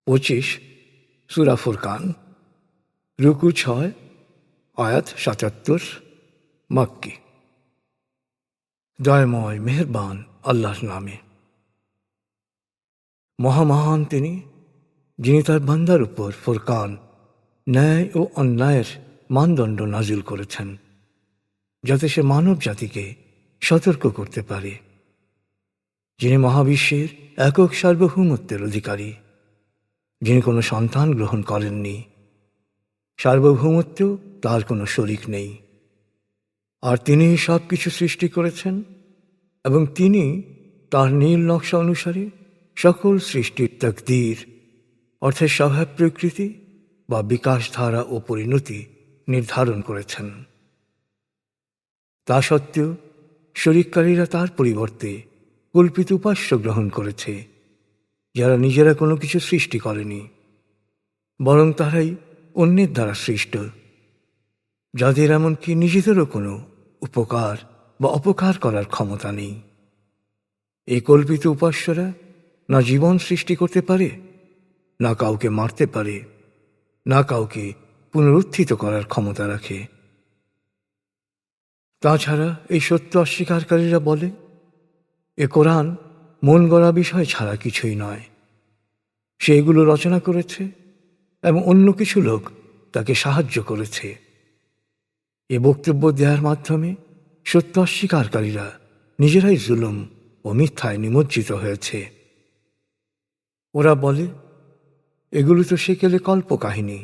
25 সূরা ফুরকান, রুকু 6, আয়াত 77, মক্কি। দয়াময় মেহেরবান আল্লাহর নামে। মহামহান তিনি, যিনি তার বান্দার উপর ফুরকান, ন্যায় ও অন্যায়ের মানদণ্ড নাজিল করেছেন, যাতে সে মানব জাতিকে সতর্ক করতে পারে। যিনি মহাবিশ্বের একক সার্বভৌমত্বের অধিকারী, যিনি কোনো সন্তান গ্রহণ করেননি, সার্বভৌমত্ব তার কোনো শরিক নেই, আর তিনি সব কিছু সৃষ্টি করেছেন এবং তিনি তার নীল নকশা অনুসারে সকল সৃষ্টির তাকদীর অর্থাৎ স্বভাব প্রকৃতি বা বিকাশধারা ও পরিণতি নির্ধারণ করেছেন। তা সত্ত্বেও শরিককারীরা তার পরিবর্তে কল্পিত উপাস্য গ্রহণ করেছে, যারা নিজেরা কোনো কিছু সৃষ্টি করেনি, বরং তারাই অন্যের দ্বারা সৃষ্ট, যাদের এমনকি নিজেদেরও কোনো উপকার বা অপকার করার ক্ষমতা নেই। এই কল্পিত উপাস্যরা না জীবন সৃষ্টি করতে পারে, না কাউকে মারতে পারে, না কাউকে পুনরুত্থিত করার ক্ষমতা রাখে। তাছাড়া এই সত্য অস্বীকারীরা বলে, এ কোরআন মন গড়া বিষয় ছাড়া কিছুই নয়। সে এগুলো রচনা করেছে এবং অন্য কিছু লোক তাকে সাহায্য করেছে। এ বক্তব্য দেওয়ার মাধ্যমে সত্য অস্বীকারীরা নিজেরাই জুলুম ও মিথ্যায় নিমজ্জিত হয়েছে। ওরা বলে, এগুলো তো সেকেলে কল্পকাহিনী,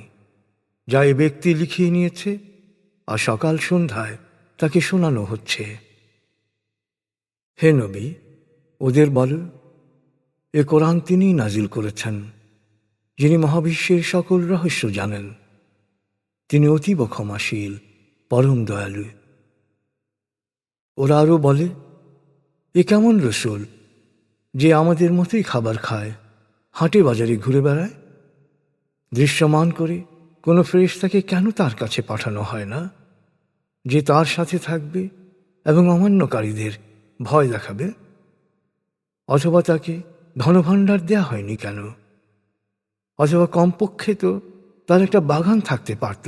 যা এ ব্যক্তি লিখিয়ে নিয়েছে, আর সকাল সন্ধ্যায় তাকে শোনানো হচ্ছে। হে নবী, ওদের বল, এ কোরআন তিনিই নাজিল করেছেন, যিনি মহাবিশ্বের সকল রহস্য জানেন। তিনি অতীব ক্ষমাশীল, পরম দয়ালু। ওরা আরও বলে, এ কেমন রসুল যে আমাদের মতোই খাবার খায়, হাটে বাজারে ঘুরে বেড়ায়? দৃশ্যমান করে কোনো ফেরেশতাকে কেন তার কাছে পাঠানো হয় না, যে তার সাথে থাকবে এবং অমান্যকারীদের ভয় দেখাবে? অথবা তাকে ধনভাণ্ডার দেয়া হয়নি কেন? অথবা কমপক্ষে তো তার একটা বাগান থাকতে পারত,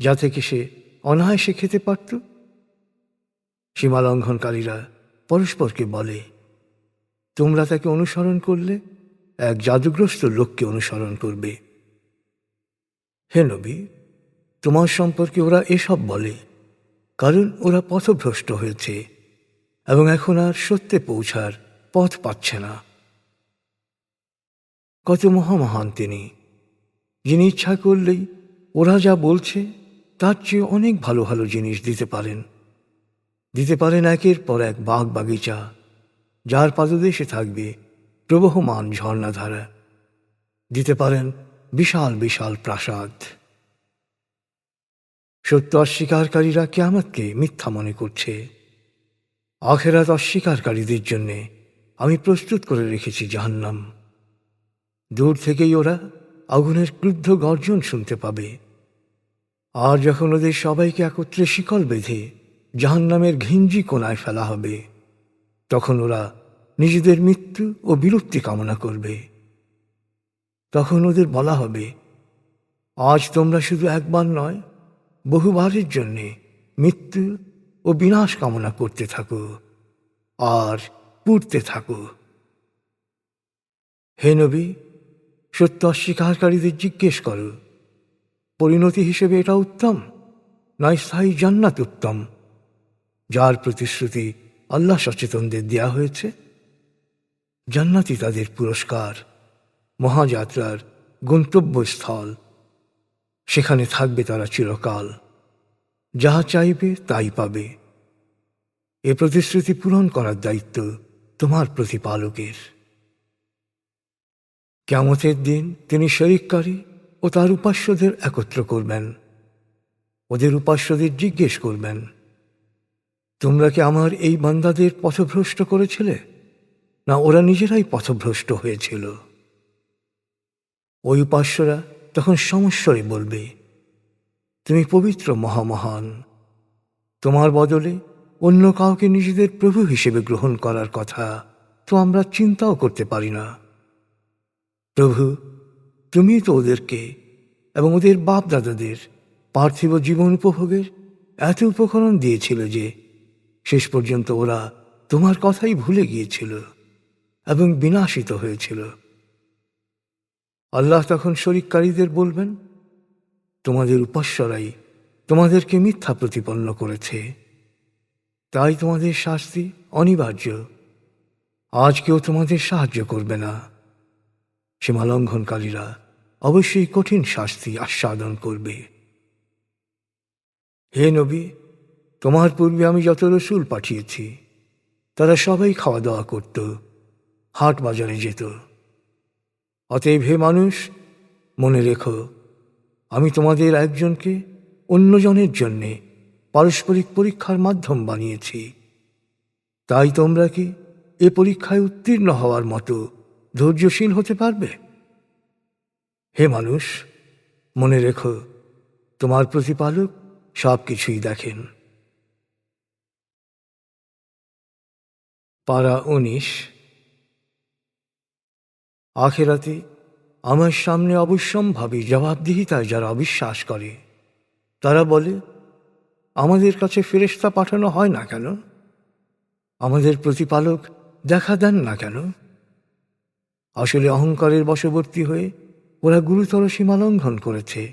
যা থেকে সে অনায়াসে খেতে পারত। সীমালঙ্ঘনকারীরা পরস্পরকে বলে, তোমরা তাকে অনুসরণ করলে এক জাদুগ্রস্ত লোককে অনুসরণ করবে। হে নবী, তোমার সম্পর্কে ওরা এসব বলে কারণ ওরা পথভ্রষ্ট হয়েছে এবং এখন আর সত্যে পৌঁছার পথ পাচ্ছে না। কত মহামহান তিনি, যিনি ইচ্ছা করলেই ওরা যা বলছে তার চেয়ে অনেক ভালো ভালো জিনিস দিতে পারেন একের পর এক বাগ বাগিচা, যার পাদদেশে থাকবে প্রবহমান ঝর্ণাধারা। দিতে পারেন বিশাল বিশাল প্রাসাদ। সত্য অস্বীকারীরা কিয়ামতকে মিথ্যা মনে করছে। আখিরাত অস্বীকারীদের জন্যে আমি প্রস্তুত করে রেখেছি জাহান্নাম। দূর থেকেই ওরা আগুনের ক্রুদ্ধ গর্জন শুনতে পাবে। আর যখন ওদের সবাইকে একত্রে শিকল বেঁধে জাহান্নামের ঘিঞ্জি কোণায় ফেলা হবে, তখন ওরা নিজেদের মৃত্যু ও বিলুপ্তি কামনা করবে। তখন ওদের বলা হবে, আজ তোমরা শুধু একবার নয়, বহুবারের জন্যে মৃত্যু ও বিনাশ কামনা করতে থাকো আর পুড়তে থাকো। হে নবী, সত্য অস্বীকারীদের জিজ্ঞেস করো, পরিণতি হিসেবে এটা উত্তম, নয় স্থায়ী জান্নাত উত্তম, যার প্রতিশ্রুতি আল্লাহ সচেতনদের দেয়া হয়েছে? জান্নাতই তাদের পুরস্কার, মহাযাত্রার গন্তব্যস্থল। সেখানে থাকবে তারা চিরকাল, যাহা চাইবে তাই পাবে। এ প্রতিশ্রুতি পূরণ করার দায়িত্ব তোমার প্রতিপালকের। কিয়ামতের দিন তিনি শরিককারী ও তার উপাস্যদের একত্র করবেন। ওদের উপাস্যদের জিজ্ঞেস করবেন, তোমরা কি আমার এই বান্দাদের পথভ্রষ্ট করেছিলে, না ওরা নিজেরাই পথভ্রষ্ট হয়েছিল? ওই উপাস্যরা তখন সমস্বরে বলবে, তুমি পবিত্র মহামহান, তোমার বদলে অন্য কাউকে নিজেদের প্রভু হিসেবে গ্রহণ করার কথা তো আমরা চিন্তাও করতে পারি না। প্রভু, তুমি তো ওদেরকে এবং ওদের বাপ দাদাদের পার্থিব জীবন উপভোগের এত উপকরণ দিয়েছিল যে শেষ পর্যন্ত ওরা তোমার কথাই ভুলে গিয়েছিল এবং বিনাশিত হয়েছিল। আল্লাহ তখন শরিককারীদের বলবেন, তোমাদের উপাস্যরাই তোমাদেরকে মিথ্যা প্রতিপন্ন করেছে, তাই তোমাদের শাস্তি অনিবার্য। আজ কেউ তোমাদের সাহায্য করবে না। সীমালঙ্ঘনকারীরা অবশ্যই কঠিন শাস্তি আস্বাদন করবে। হে নবী, তোমার পূর্বে আমি যত রসুল পাঠিয়েছি তারা সবাই খাওয়া দাওয়া করত, হাট বাজারে যেত। অতএব হে মানুষ, মনে রেখো, আমি তোমাদের একজনকে অন্যজনের জন্যে পারস্পরিক পরীক্ষার মাধ্যম বানিয়েছি। তাই তোমরা কি এ পরীক্ষায় উত্তীর্ণ হওয়ার মতো ধৈর্যশীল হতে পারবে? হে মানুষ, মনে রেখো, তোমার প্রতিপালক সব কিছুই দেখেন। পারা 19। আখেরাতে আমার সামনে অবশ্যম্ভাবী জবাবদিহিতায় যারা অবিশ্বাস করে তারা বলে, আমাদের কাছে ফেরেশতা পাঠানো হয় না কেন? আমাদের প্রতিপালক দেখা দেন না কেন? আসলে অহংকারের বশবর্তী হয়ে ওরা গুরুতর সীমালঙ্ঘন করেছে।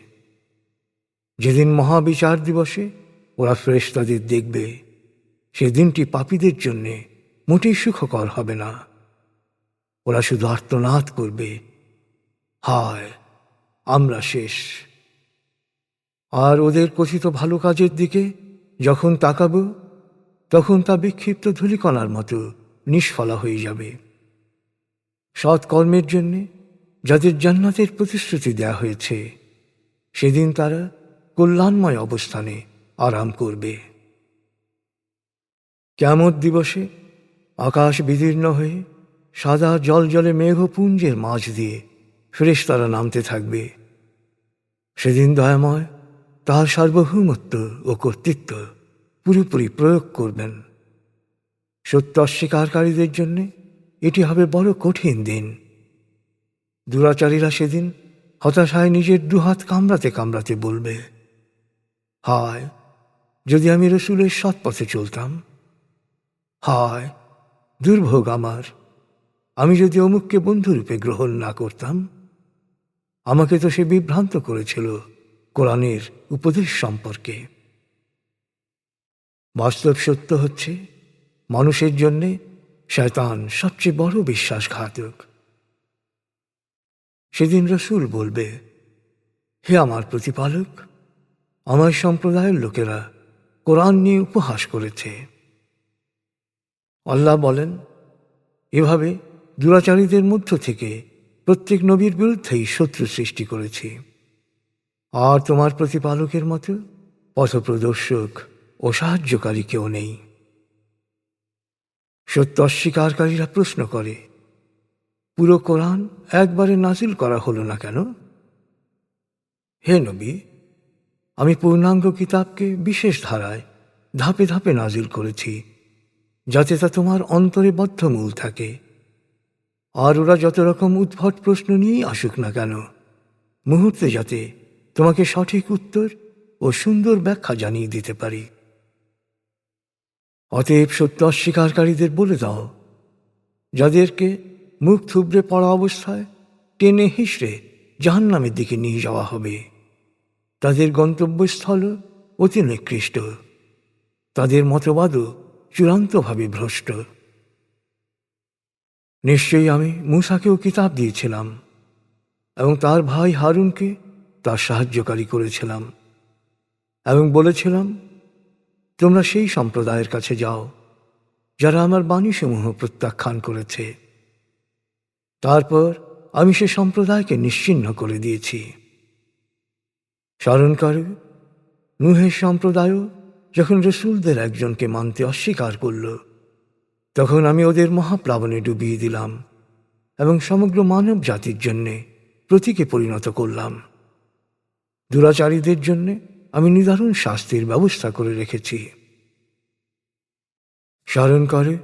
যেদিন মহাবিচার দিবসে ওরা ফেরেশতাদের দেখবে, সেদিনটি পাপীদের জন্যে মোটেই সুখকর হবে না। ওরা শুধু আর্তনাদ করবে, হায়, আমরা শেষ। আর ওদের কথিত ভালো কাজের দিকে যখন তাকাব, তখন তা বিক্ষিপ্ত ধূলিকণার মতো নিষ্ফলা হয়ে যাবে। সৎ কর্মের জন্যে যাদের জান্নাতের প্রতিশ্রুতি দেয়া হয়েছে, সেদিন তারা কল্যাণময় অবস্থানে আরাম করবে। কিয়ামত দিবসে আকাশ বিদীর্ণ হয়ে সাদা জলজলে মেঘপুঞ্জের মাঝ দিয়ে ফেরেশতারা নামতে থাকবে। সেদিন দয়াময় তার সার্বভৌমত্ব ও কর্তৃত্ব পুরোপুরি প্রয়োগ করবেন। সত্য অস্বীকারীদের জন্য এটি হবে বড় কঠিন দিন। দুরাচারীরা সেদিন হতাশায় নিজের দুহাত কামড়াতে কামড়াতে বলবে, হায়, যদি আমি রসুলের সৎ পথে চলতাম। হায়, দুর্ভোগ আমার, আমি যদি অমুককে বন্ধুরূপে গ্রহণ না করতাম। আমাকে তো সে বিভ্রান্ত করেছিল কোরআনের উপদেশ সম্পর্কে। বাস্তব সত্য হচ্ছে, মানুষের জন্যে শয়তান সবচেয়ে বড় বিশ্বাসঘাতক। সেদিন রসুল বলবে, হে আমার প্রতিপালক, আমার সম্প্রদায়ের লোকেরা কোরআন নিয়ে উপহাস করেছে। আল্লাহ বলেন, এভাবে দুরাচারীদের মধ্য থেকে প্রত্যেক নবীর বিরুদ্ধেই শত্রু সৃষ্টি করেছি। আর তোমার প্রতিপালকের মতো পথপ্রদর্শক ও সাহায্যকারী কেউ নেই। সত্য অস্বীকারীরা প্রশ্ন করে, পুরো কোরআন একবারে নাজিল করা হলো না কেন? হে নবী, আমি পূর্ণাঙ্গ কিতাবকে বিশেষ ধারায় ধাপে ধাপে নাজিল করেছি, যাতে তা তোমার অন্তরে বদ্ধমূল থাকে। আর ওরা যত রকম উদ্ভট প্রশ্ন নিয়েই আসুক না কেন, মুহূর্তে যাতে তোমাকে সঠিক উত্তর ও সুন্দর ব্যাখ্যা জানিয়ে দিতে পারি। অতএব সত্য অস্বীকারীদের বলে দাও, যাদেরকে মুখ থুবড়ে পড়া অবস্থায় টেনে হিঁচড়ে জাহান্নামের দিকে নিয়ে যাওয়া হবে, তাদের গন্তব্যস্থল অতি নিকৃষ্ট, তাদের মতবাদও চূড়ান্তভাবে ভ্রষ্ট। নিশ্চয়ই আমি মূসাকেও কিতাব দিয়েছিলাম এবং তার ভাই হারুনকে তার সাহায্যকারী করেছিলাম এবং বলেছিলাম, তোমরা সেই সম্প্রদায়ের কাছে যাও যারা আমার বাণীসমূহ প্রত্যাখ্যান করেছে। তারপর আমি সে সম্প্রদায়কে নিশ্চিহ্ন করে দিয়েছি। স্মরণ করো, নূহের সম্প্রদায়ও যখন রসুলদের একজনকে মানতে অস্বীকার করল, তখন আমি ওদের মহাপ্লাবনে ডুবিয়ে দিলাম এবং সমগ্র মানব জাতির জন্যে প্রতীকে পরিণত করলাম। দুরাচারীদের জন্যে আমি নিদারুণ শাস্তির ব্যবস্থা করে রেখেছি। স্মরণ করে,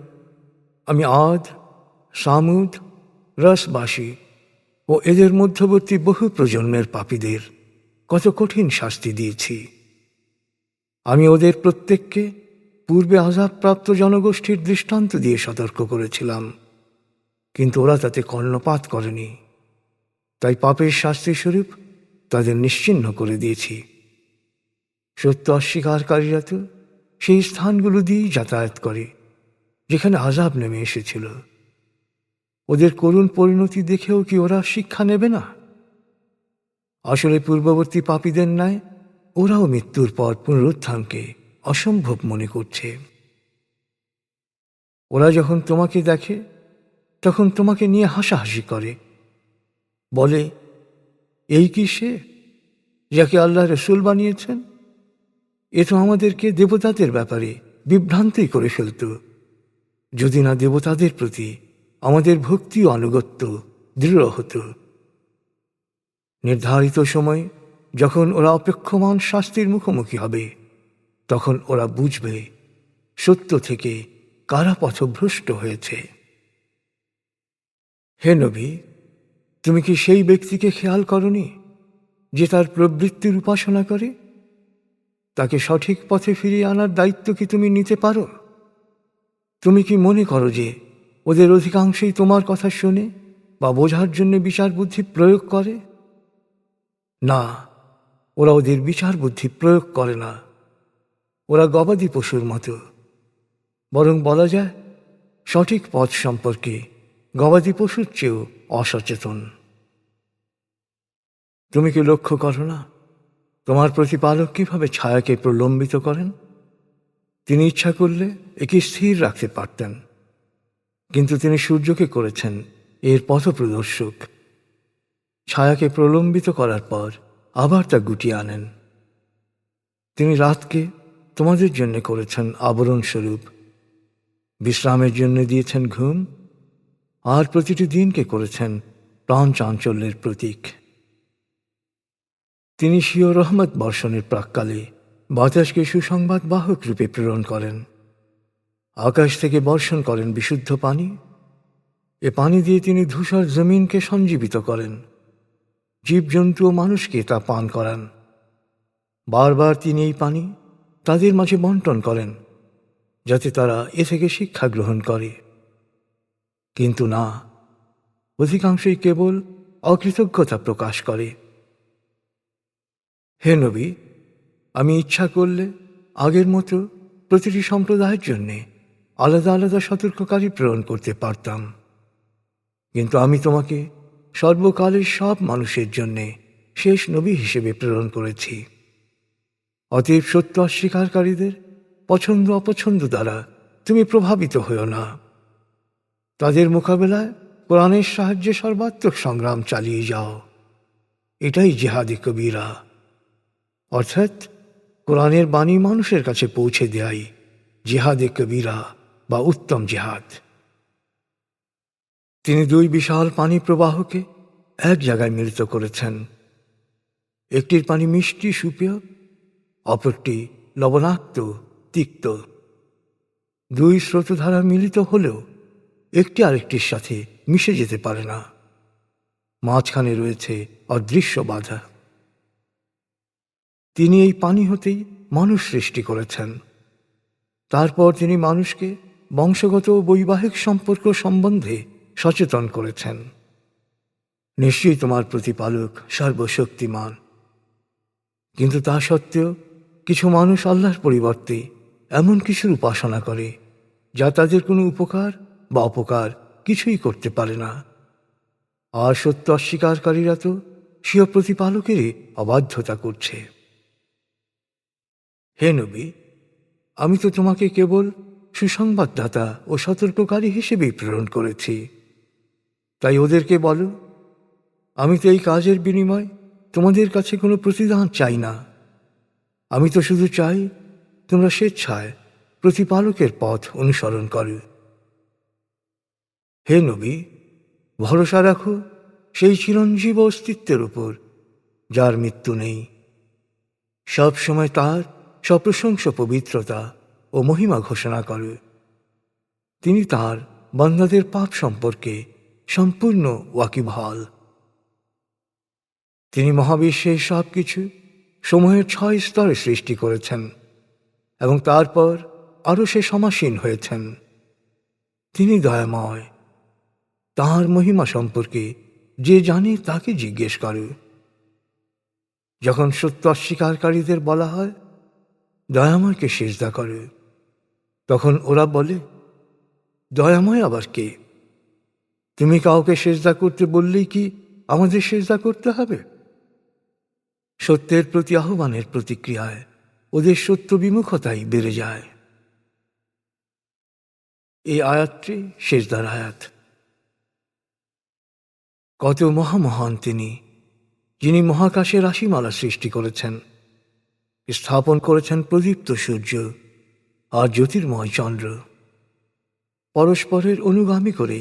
আমি আদ, সামুদ, রসবাসী ও এদের মধ্যবর্তী বহু প্রজন্মের পাপীদের কত কঠিন শাস্তি দিয়েছি। আমি ওদের প্রত্যেককে পূর্বে আযাবপ্রাপ্ত জনগোষ্ঠীর দৃষ্টান্ত দিয়ে সতর্ক করেছিলাম, কিন্তু ওরা তাতে কর্ণপাত করেনি। তাই পাপের শাস্তিস্বরূপ তাদের নিশ্চিহ্ন করে দিয়েছি। সত্য অস্বীকারীরা তো সেই স্থানগুলো দিয়েই যাতায়াত করে যেখানে আযাব নেমে এসেছিল। ওদের করুণ পরিণতি দেখেও কি ওরা শিক্ষা নেবে না? আসলে পূর্ববর্তী পাপীদের ন্যায় ওরাও মৃত্যুর পর পুনরুত্থানকে অসম্ভব মনে করছে। ওরা যখন তোমাকে দেখে তখন তোমাকে নিয়ে হাসাহাসি করে, বলে, এই কি সে যাকে আল্লাহ রসুল বানিয়েছেন? এ তো আমাদেরকে দেবতাদের ব্যাপারে বিভ্রান্তই করে ফেলত, যদি না দেবতাদের প্রতি আমাদের ভক্তি ও আনুগত্য দৃঢ় হতো। নির্ধারিত সময় যখন ওরা অপেক্ষমান শাস্তির মুখোমুখি হবে, তখন ওরা বুঝবে সত্য থেকে কারা পথভ্রষ্ট হয়েছে। হে নবী, তুমি কি সেই ব্যক্তিকে খেয়াল করনি যে তার প্রবৃত্তির উপাসনা করে? তাকে সঠিক পথে ফিরিয়ে আনার দায়িত্ব কি তুমি নিতে পারো? তুমি কি মনে করো যে ওদের অধিকাংশই তোমার কথা শোনে বা বোঝার জন্য বিচার বুদ্ধি প্রয়োগ করে? না, ওরা ওদের বিচার বুদ্ধি প্রয়োগ করে না। ওরা গবাদি পশুর মতো। বরং বলা যায় সঠিক পথ সম্পর্কে গবাদি পশুর চেয়েও অসচেতন। তুমি কি লক্ষ্য করো না তোমার প্রতিপালক কিভাবে ছায়াকে প্রলম্বিত করেন? তিনি ইচ্ছা করলে একে স্থির রাখতে পারতেন, কিন্তু তিনি সূর্যকে করেছেন এর পথপ্রদর্শক। ছায়াকে প্রলম্বিত করার পর আবার তা গুটিয়ে আনেন। তিনি রাতকে তোমাদের জন্য করেছেন আবরণ স্বরূপ, বিশ্রামের জন্য দিয়েছেন ঘুম, আর প্রতিটি দিনকে করেছেন প্রাণ চাঞ্চল্যের প্রতীক। তিনি স্বীয় রহমত বর্ষণের প্রাক্কালে বাতাসকে সুসংবাদ বাহক রূপে প্রেরণ করেন। আকাশ থেকে বর্ষণ করেন বিশুদ্ধ পানি। এ পানি দিয়ে তিনি ধূসর জমিনকে সঞ্জীবিত করেন। জীবজন্তু ও মানুষকে তা পান করান। বারবার তিনি এই পানি তাদের মাঝে বন্টন করেন, যাতে তারা এ থেকে শিক্ষা গ্রহণ করে। কিন্তু না, অধিকাংশই কেবল অকৃতজ্ঞতা প্রকাশ করে। হে নবী, আমি ইচ্ছা করলে আগের মতো প্রতিটি সম্প্রদায়ের জন্যে আলাদা আলাদা সতর্ককারী প্রেরণ করতে পারতাম, কিন্তু আমি তোমাকে সর্বকালের সব মানুষের জন্যে শেষ নবী হিসেবে প্রেরণ করেছি। অতএব সত্য অস্বীকারীদের পছন্দ অপছন্দ দ্বারা তুমি প্রভাবিত হও না। তাদের মোকাবেলায় কোরআনের সাহায্যে সর্বাত্মক সংগ্রাম চালিয়ে যাও। এটাই জিহাদে কবিরা, অর্থাৎ কোরআনের বাণী মানুষের কাছে পৌঁছে দেয়াই জিহাদে কবিরা বা উত্তম জিহাদ। তিনি দুই বিশাল পানি প্রবাহকে এক জায়গায় মিলিত করেছেন। একটির পানি মিষ্টি সুপেয়, অপরটি লবণাক্ত তিক্ত। দুই স্রোতধারা মিলিত হলেও একটি আরেকটির সাথে মিশে যেতে পারে না। মাঝখানে রয়েছে অদৃশ্য বাধা। তিনি এই পানি হতেই মানুষ সৃষ্টি করেছেন। তারপর তিনি মানুষকে বংশগত ও বৈবাহিক সম্পর্ক সম্বন্ধে সচেতন করেছেন। নিশ্চয়ই তোমার প্রতিপালক সর্বশক্তিমান। কিন্তু তা সত্ত্বেও কিছু মানুষ আল্লাহর পরিবর্তে এমন কিছুর উপাসনা করে যা তাদের কোনো উপকার বা অপকার কিছুই করতে পারে না। আর সত্য অস্বীকারীরা তো স্বীয় প্রতিপালকেরই অবাধ্যতা করছে। হে নবী, আমি তো তোমাকে কেবল সুসংবাদদাতা ও সতর্ককারী হিসেবেই প্রেরণ করেছি। তাই ওদেরকে বলো, আমি তো এই কাজের বিনিময় তোমাদের কাছে কোনো প্রতিদান চাই না। আমি তো শুধু চাই তোমরা স্বেচ্ছায় প্রতিপালকের পথ অনুসরণ করো। হে নবী, ভরসা রাখো সেই চিরঞ্জীব অস্তিত্বের উপর যার মৃত্যু নেই। সব সময় তার সপ্রশংস পবিত্রতা ও মহিমা ঘোষণা করে। তিনি তার বান্দাদের পাপ সম্পর্কে সম্পূর্ণ ওয়াকিবহাল। তিনি মহাবিশ্বের সব কিছু সময়ের 6 স্তরে সৃষ্টি করেছেন এবং তারপর আরও সে সমাসীন হয়েছেন। তিনি দয়াময়। তাঁর মহিমা সম্পর্কে যে জানে তাকে জিজ্ঞেস করে। যখন সত্য অস্বীকারীদের বলা হয় দয়াময়কে সিজদা করে, তখন ওরা বলে, দয়াময় আবার কে? তুমি কাউকে সিজদা করতে বললেই কি আমাদের সিজদা করতে হবে? সত্যের প্রতি আহ্বানের প্রতিক্রিয়ায় ওদের সত্য বিমুখতাই বেড়ে যায়। এই আয়াতটি সিজদার আয়াত। কত মহামহান তিনি, যিনি মহাকাশে রাশিমালা সৃষ্টি করেছেন, স্থাপন করেছেন প্রদীপ্ত সূর্য আর জ্যোতির্ময় চন্দ্র, পরস্পরের অনুগামী করে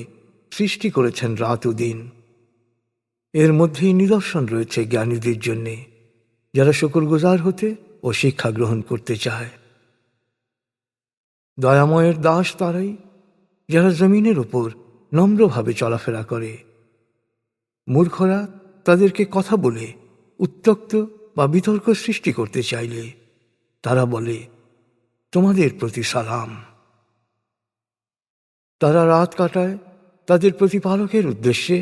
সৃষ্টি করেছেন রাত ও দিন। এর মধ্যেই নিদর্শন রয়েছে জ্ঞানীদের জন্যে, যারা শুকরগুজার হতে ও শিক্ষা গ্রহণ করতে চায়। দয়াময়ের দাস তারাই যারা জমিনের উপর নম্রভাবে চলাফেরা করে। মূর্খরা তাদেরকে কথা বলে উত্ত্যক্ত বা বিতর্ক সৃষ্টি করতে চাইলে তারা বলে, তোমাদের প্রতি সালাম। তারা রাত কাটায় তাদের প্রতিপালকের উদ্দেশ্যে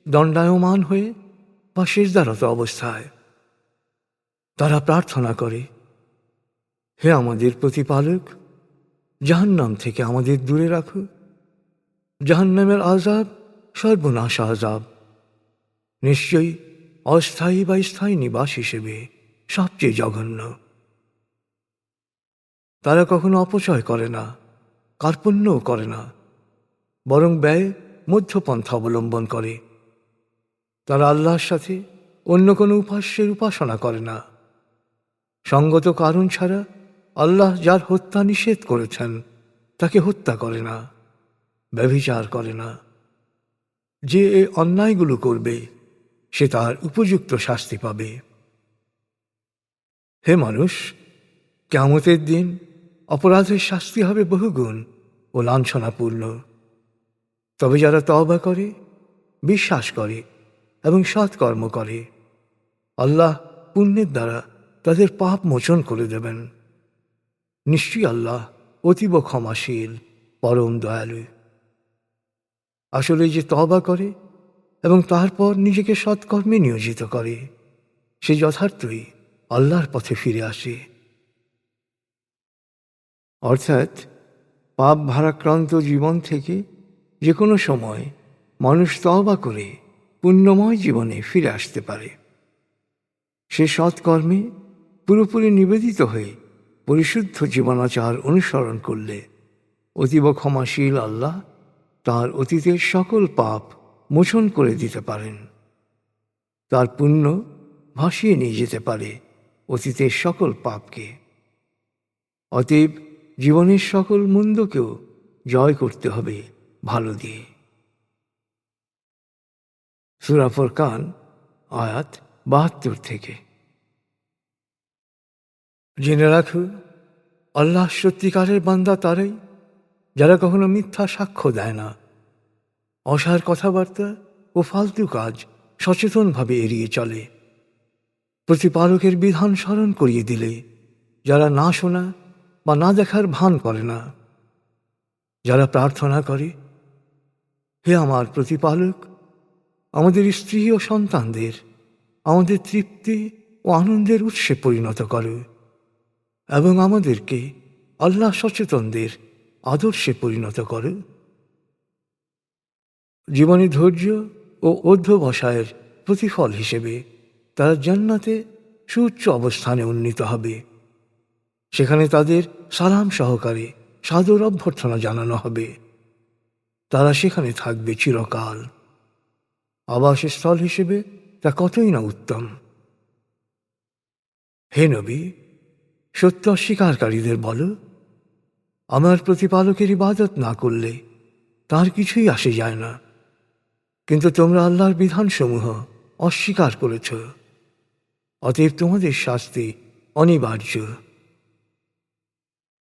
দণ্ডায়মান হয়ে বা সিজদারত অবস্থায়। তারা প্রার্থনা করে, হে আমাদের প্রতিপালক, জাহান্নাম থেকে আমাদের দূরে রাখো। জাহান্নামের আযাব সর্বনাশ আযাব। নিশ্চয়ই অস্থায়ী বা স্থায়ী নিবাস হিসেবে সবচেয়ে জঘন্য। তারা কখনো অপচয় করে না, কার্পণ্যও করে না, বরং ব্যয় মধ্যপন্থা অবলম্বন করে। তারা আল্লাহর সাথে অন্য কোনো উপাস্যের উপাসনা করে না। সঙ্গত কারণ ছাড়া আল্লাহ যার হত্যা নিষেধ করেছেন তাকে হত্যা করে না, ব্যভিচার করে না। যে এই অন্যায়গুলো করবে সে তার উপযুক্ত শাস্তি পাবে। হে মানুষ, কিয়ামতের দিন অপরাধের শাস্তি হবে বহুগুণ ও লাঞ্ছনাপূর্ণ। তবে যারা তওবা করে, বিশ্বাস করে এবং সৎকর্ম করে, আল্লাহ পুণ্যের দ্বারা তাদের পাপ মোচন করে দেবেন। নিশ্চয়ই আল্লাহ অতীব ক্ষমাশীল, পরম দয়ালু। আসলে যে তওবা করে এবং তারপর নিজেকে সৎকর্মে নিয়োজিত করে, সে যথার্থই আল্লাহর পথে ফিরে আসে। অর্থাৎ পাপ ভারাক্রান্ত জীবন থেকে যে কোনো সময় মানুষ তওবা করে পুণ্যময় জীবনে ফিরে আসতে পারে। সে সৎকর্মে পুরোপুরি নিবেদিত হয়ে পরিশুদ্ধ জীবনাচার অনুসরণ করলে অতীব ক্ষমাশীল আল্লাহ তার অতীতের সকল পাপ মোচন করে দিতে পারেন। তার পুণ্য ভাসিয়ে নিয়ে যেতে পারে অতীতের সকল পাপকে। অতএব জীবনের সকল মন্দকেও জয় করতে হবে ভালো দিয়ে। সূরা ফুরকান আয়াত ৭২ থেকে। জেনে রাখো, আল্লাহ সত্যিকারের বান্দা তারাই যারা কখনো মিথ্যা সাক্ষ্য দেয় না, অসার কথাবার্তা ও ফালতু কাজ সচেতনভাবে এড়িয়ে চলে। প্রতিপালকের বিধান স্মরণ করিয়ে দিলে যারা না শোনা বা না দেখার ভান করে না, যারা প্রার্থনা করে, হে আমার প্রতিপালক, আমাদের স্ত্রী ও সন্তানদের আমাদের তৃপ্তি ও আনন্দের উৎসে পরিণত করো এবং আমাদেরকে আল্লাহ সচেতনদের আদর্শে পরিণত করো। জীবনে ধৈর্য ও অধ্যবসায়ের প্রতিফল হিসেবে তারা জান্নাতে সুউচ্চ অবস্থানে উন্নীত হবে। সেখানে তাদের সালাম সহকারে সাদর অভ্যর্থনা জানানো হবে। তারা সেখানে থাকবে চিরকাল। আবাসস্থল হিসেবে তা কতই না উত্তম। হে নবী, সত্য অস্বীকারীদের বলো, আমার প্রতিপালকের ইবাদত না করলে তার কিছুই আসে যায় না, কিন্তু তোমরা আল্লাহর বিধানসমূহ অস্বীকার করেছ, অতএব তোমাদের শাস্তি অনিবার্য।